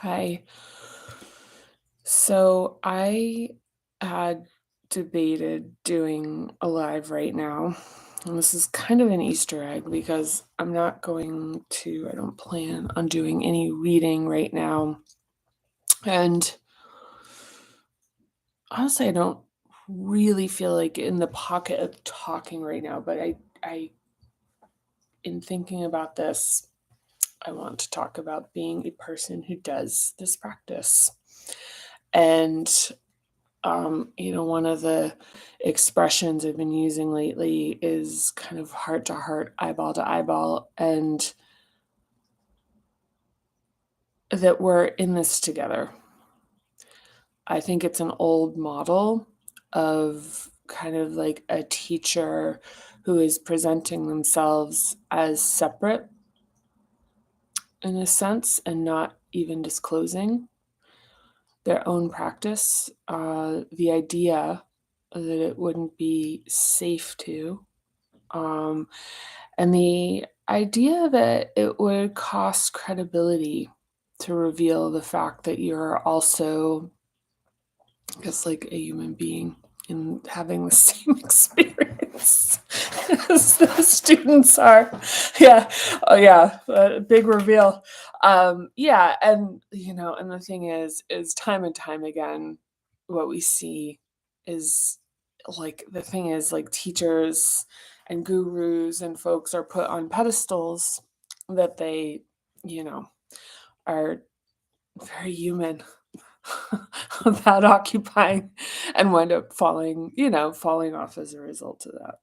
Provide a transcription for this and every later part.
Hi. So I had debated doing a live right now. And this is kind of an Easter egg because I don't plan on doing any reading right now. And honestly, I don't really feel like in the pocket of talking right now, but in thinking about this, I want to talk about being a person who does this practice. And one of the expressions I've been using lately is kind of heart to heart, eyeball to eyeball, and that we're in this together. I think it's an old model of kind of like a teacher who is presenting themselves as separate in a sense and not even disclosing their own practice. The idea that it wouldn't be safe to. And the idea that it would cost credibility to reveal the fact that you're also, I guess, like a human being and having the same experience as the students are. Yeah. Oh, yeah. Big reveal. Yeah. And the thing is time and time again, what we see is the thing is like teachers and gurus and folks are put on pedestals that they, you know, are very human without occupying and wind up falling off as a result of that.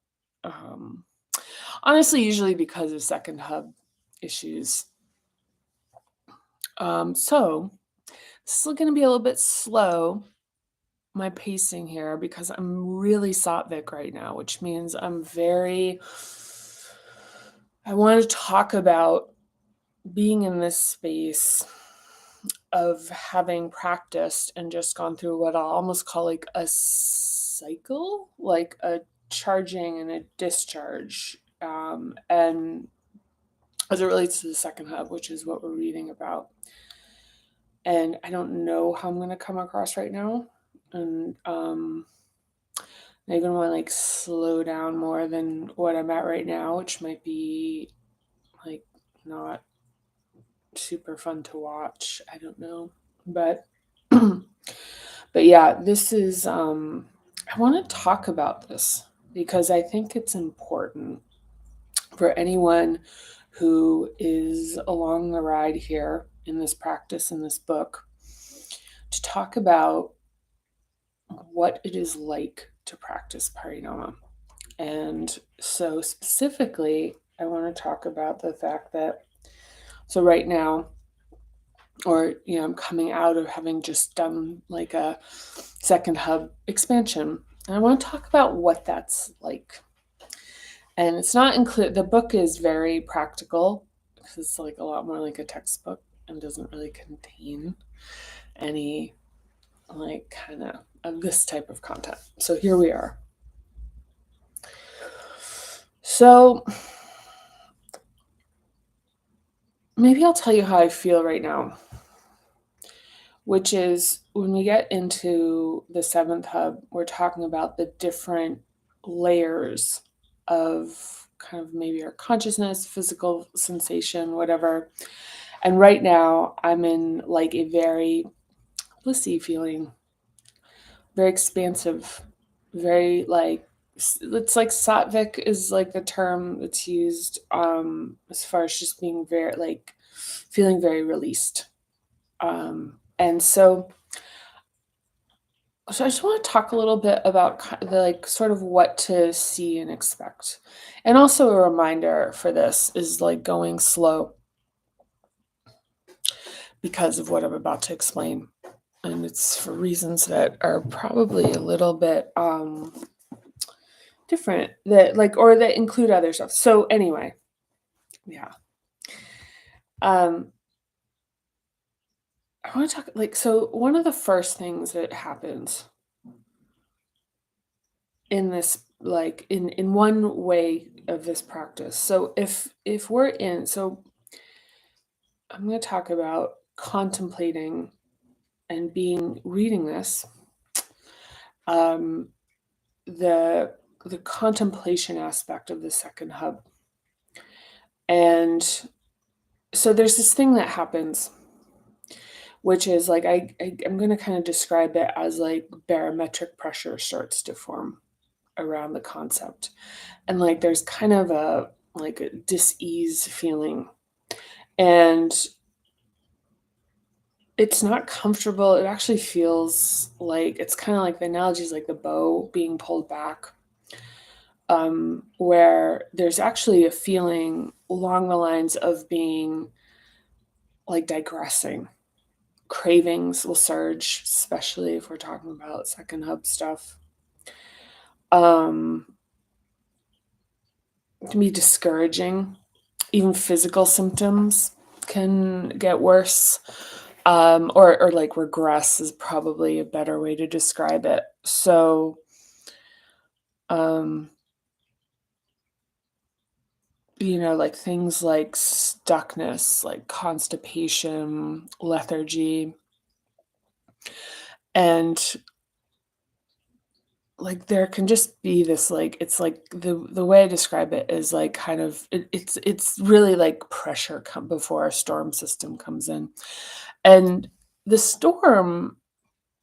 Um, Honestly, usually because of second hub issues. So this is going to be a little bit slow, my pacing here, because I'm really Sattvic right now, which means I want to talk about being in this space of having practiced and just gone through what I'll almost call like a cycle, like a charging and a discharge. And as it relates to the second hub, which is what we're reading about. And I don't know how I'm going to come across right now. And I'm going to want to like slow down more than what I'm at right now, which might be like not super fun to watch. I don't know. But but yeah, this is I want to talk about this because I think it's important for anyone who is along the ride here in this practice in this book to talk about what it is like to practice parinama. And so specifically, I want to talk about the fact that right now, I'm coming out of having just done like a second hub expansion. And I want to talk about what that's like. And it's not include the book is very practical because it's like a lot more like a textbook and doesn't really contain any like kind of this type of content. So here we are. So maybe I'll tell you how I feel right now, which is when we get into the seventh hub, we're talking about the different layers of kind of maybe our consciousness, physical sensation, whatever. And right now I'm in like a very blissy feeling, very expansive, very like it's like sattvic is like the term that's used as far as just being very like feeling very released. And so I just want to talk a little bit about the like sort of what to see and expect. And also a reminder for this is like going slow because of what I'm about to explain. And it's for reasons that are probably a little bit different that like or that include other stuff. So anyway, yeah. Um I want to talk like so one of the first things that happens in this like in one way of this practice. So if we're in so I'm going to talk about contemplating and reading this, um, the the contemplation aspect of the second hub. And so there's this thing that happens, which is like I'm gonna kind of describe it as like barometric pressure starts to form around the concept. And like there's kind of a like a dis-ease feeling. And it's not comfortable. It actually feels like it's kind of like the analogy is like the bow being pulled back, where there's actually a feeling along the lines of being like digressing. Cravings will surge, especially if we're talking about second hub stuff. Um, it can be discouraging. Even physical symptoms can get worse, or like regress is probably a better way to describe it. So, um, like things like stuckness, like constipation, lethargy, and like there can just be this like it's like the way I describe it is like kind of it's really like pressure come before a storm system comes in. And the storm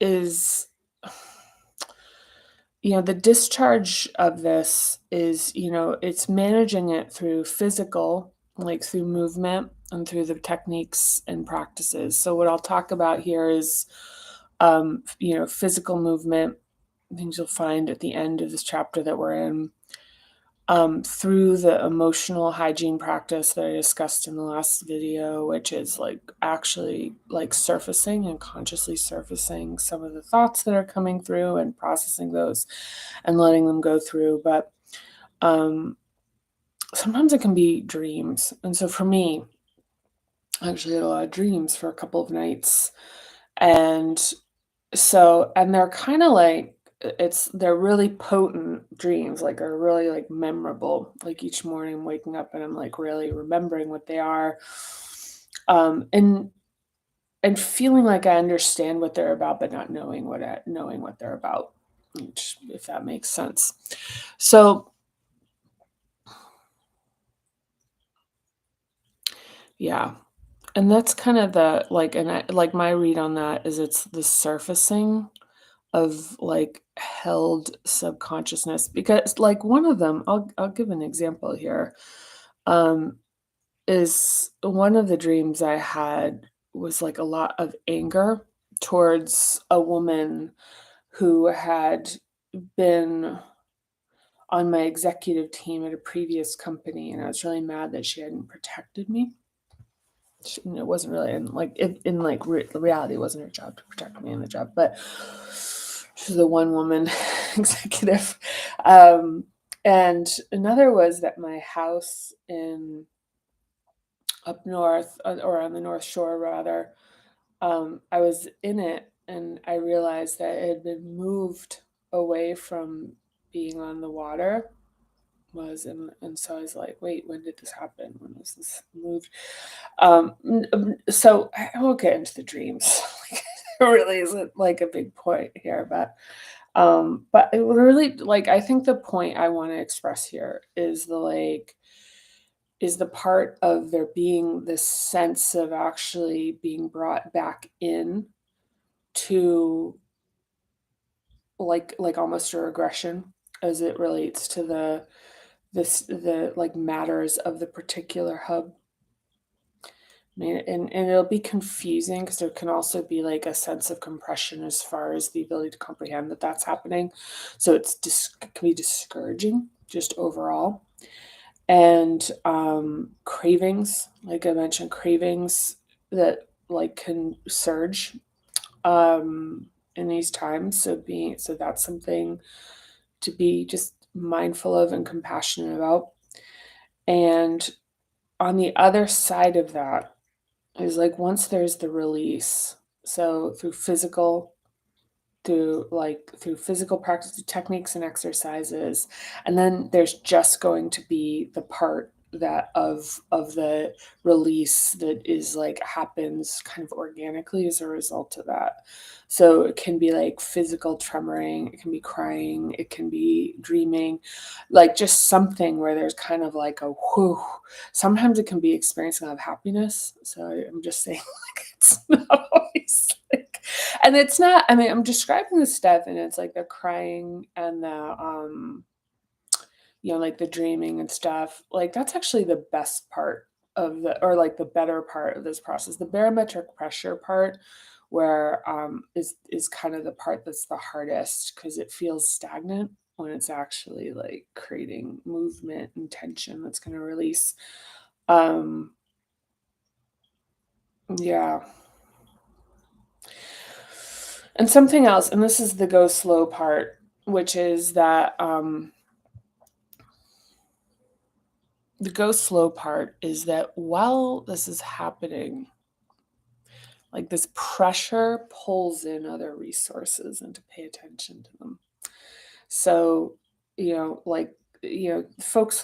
is the discharge of this is, it's managing it through physical, like through movement and through the techniques and practices. So what I'll talk about here is, physical movement, things you'll find at the end of this chapter that we're in, through the emotional hygiene practice that I discussed in the last video, which is like actually like surfacing and consciously surfacing some of the thoughts that are coming through and processing those and letting them go through. But sometimes it can be dreams. And so for me, I actually had a lot of dreams for a couple of nights. And and they're kind of like they're really potent dreams, like are really like memorable. Like each morning I'm waking up and I'm like really remembering what they are. And feeling like I understand what they're about, but not knowing what they're about, if that makes sense. So yeah. And that's kind of the like, and I like my read on that is it's the surfacing of like held subconsciousness, because like one of them, I'll give an example here. Um, is one of the dreams I had was like a lot of anger towards a woman who had been on my executive team at a previous company, and I was really mad that she hadn't protected me. It wasn't really in like reality, it wasn't her job to protect me in the job, but she's a one woman executive. And another was that my house in up north, or on the North Shore rather, I was in it and I realized that it had been moved away from being on the water. And so I was like, wait, when did this happen? When was this moved? So I won't get into the dreams. Like, it really isn't like a big point here, but it really, like, I think the point I want to express here is the part of there being this sense of actually being brought back in to like almost a regression as it relates to the like matters of the particular hub. I mean, and it'll be confusing because there can also be like a sense of compression as far as the ability to comprehend that that's happening. So it can be discouraging just overall. And cravings, like I mentioned, cravings that like can surge in these times. So that's something to be just mindful of and compassionate about. And on the other side of that is like once there's the release, so through physical practice techniques and exercises, and then there's just going to be the part that of the release that is like happens kind of organically as a result of that. So it can be like physical tremoring, it can be crying, it can be dreaming, like just something where there's kind of like a whoo. Sometimes it can be experiencing a lot of happiness. So I'm just saying like it's not always like, and it's not, I mean, I'm describing the stuff and it's like the crying and like the dreaming and stuff, like that's actually the best part of the or like the better part of this process. The barometric pressure part where is kind of the part that's the hardest because it feels stagnant when it's actually like creating movement and tension that's going to release. Um yeah. And something else, and this is the go slow part, which is that the go slow part is that while this is happening, like this pressure pulls in other resources and to pay attention to them. So, like, folks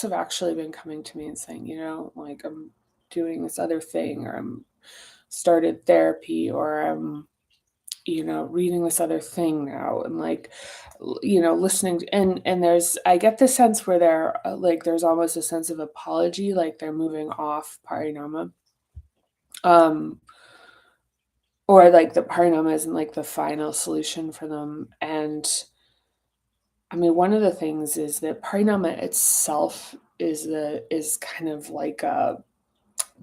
have actually been coming to me and saying, like I'm doing this other thing or I'm started therapy or I'm reading this other thing now and like listening and there's I get the sense where they're like there's almost a sense of apology, like they're moving off parinama. Um Or, like, the Parinama isn't, like, the final solution for them, and, I mean, one of the things is that Parinama itself is kind of like a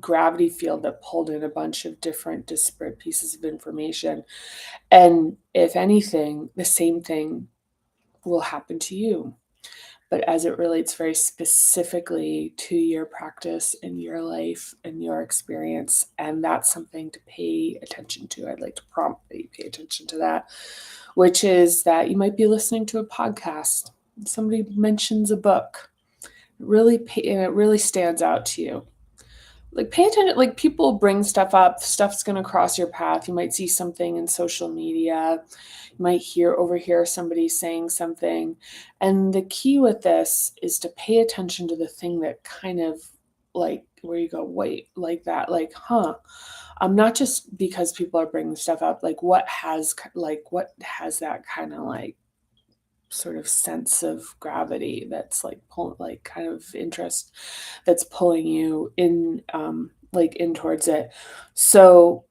gravity field that pulled in a bunch of different disparate pieces of information, and if anything, the same thing will happen to you. But as it relates very specifically to your practice and your life and your experience. And that's something to pay attention to. I'd like to prompt that you pay attention to that, which is that you might be listening to a podcast. Somebody mentions a book, and it really stands out to you. Like pay attention, like people bring stuff up, stuff's gonna cross your path. You might see something in social media, you might overhear somebody saying something. And the key with this is to pay attention to the thing that kind of like where you go, wait, like that, like, huh. Not just because people are bringing stuff up, like what has that kind of like sort of sense of gravity that's like like kind of interest that's pulling you in like in towards it. So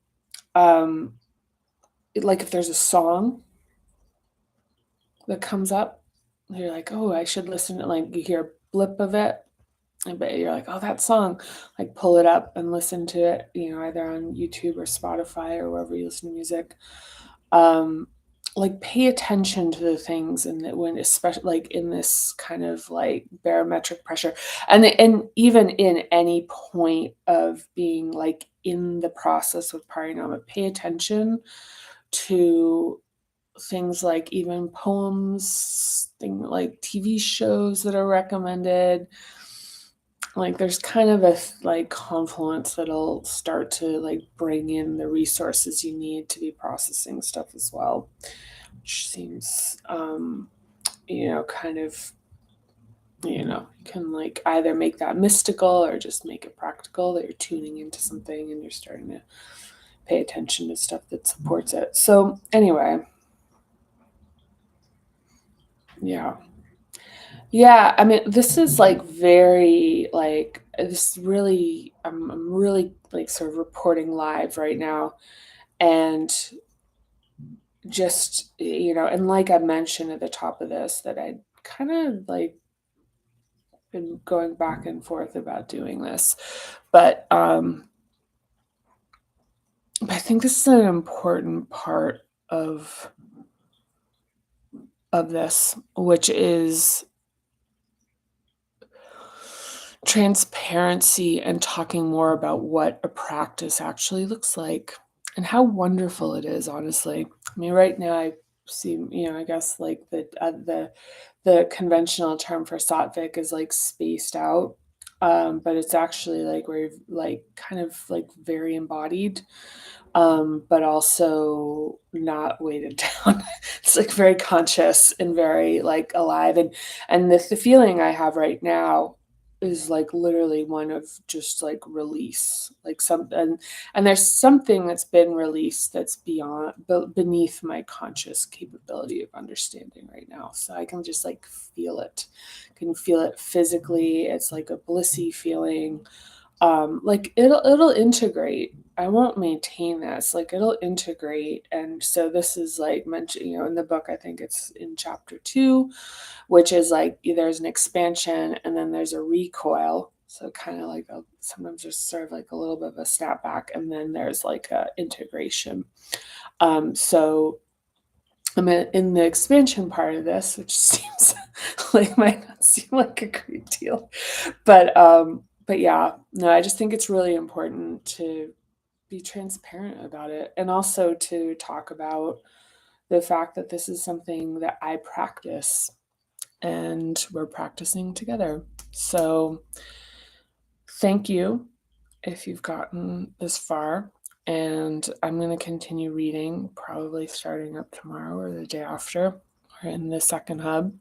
um like if there's a song that comes up, you're like, oh, I should listen to, like you hear a blip of it, but you're like, oh, that song, like pull it up and listen to it, either on YouTube or Spotify or wherever you listen to music. um like pay attention to the things and that when especially like in this kind of like barometric pressure and even in any point of being like in the process with parinama, pay attention to things like even poems, thing like TV shows that are recommended. Like there's kind of a like confluence that'll start to like bring in the resources you need to be processing stuff as well, which seems kind of can like either make that mystical or just make it practical that you're tuning into something and you're starting to pay attention to stuff that supports it. So anyway, yeah. Yeah, I mean, this is like very like this really I'm really like sort of reporting live right now and just and like I mentioned at the top of this that I kind of like been going back and forth about doing this. But I think this is an important part of this, which is transparency and talking more about what a practice actually looks like and how wonderful it is, honestly. I mean, right now I see, I guess like the conventional term for sattvic is like spaced out. But it's actually like where you've like kind of like very embodied, but also not weighted down. It's like very conscious and very like alive. And the feeling I have right now is like literally one of just like release, like and there's something that's been released that's beyond beneath my conscious capability of understanding right now. So I can just like feel it, can feel it physically. It's like a blissy feeling. Like it'll integrate. I won't maintain this, like it'll integrate. And so this is like mentioned, in the book, I think it's in chapter 2, which is like there's an expansion and then there's a recoil. So kind of like sometimes just sort of like a little bit of a snap back, and then there's like a integration. So I'm in the expansion part of this, which seems like might not seem like a great deal, but yeah, no, I just think it's really important to be transparent about it, and also to talk about the fact that this is something that I practice and we're practicing together. So thank you if you've gotten this far. And I'm going to continue reading, probably starting up tomorrow or the day after. We're in the second hub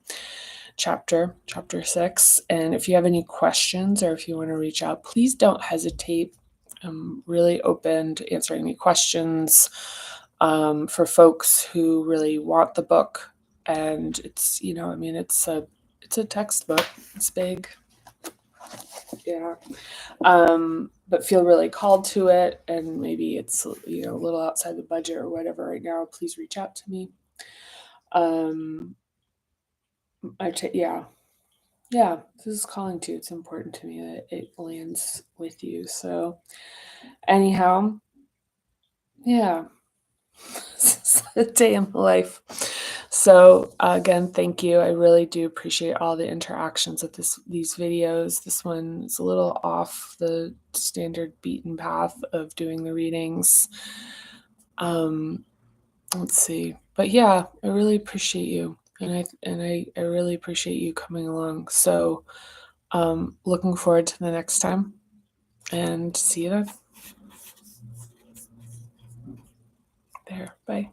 chapter 6. And if you have any questions or if you want to reach out, please don't hesitate. I'm really open to answering any questions for folks who really want the book. And it's, it's a textbook. It's big. Yeah. But feel really called to it, and maybe it's a little outside the budget or whatever right now, please reach out to me. Yeah, this is calling too. It's important to me that it lands with you. So anyhow, yeah, this is a day in my life. So again, thank you. I really do appreciate all the interactions with these videos. This one is a little off the standard beaten path of doing the readings. Let's see. But yeah, I really appreciate you. And I really appreciate you coming along. So looking forward to the next time, and see you then. There. Bye.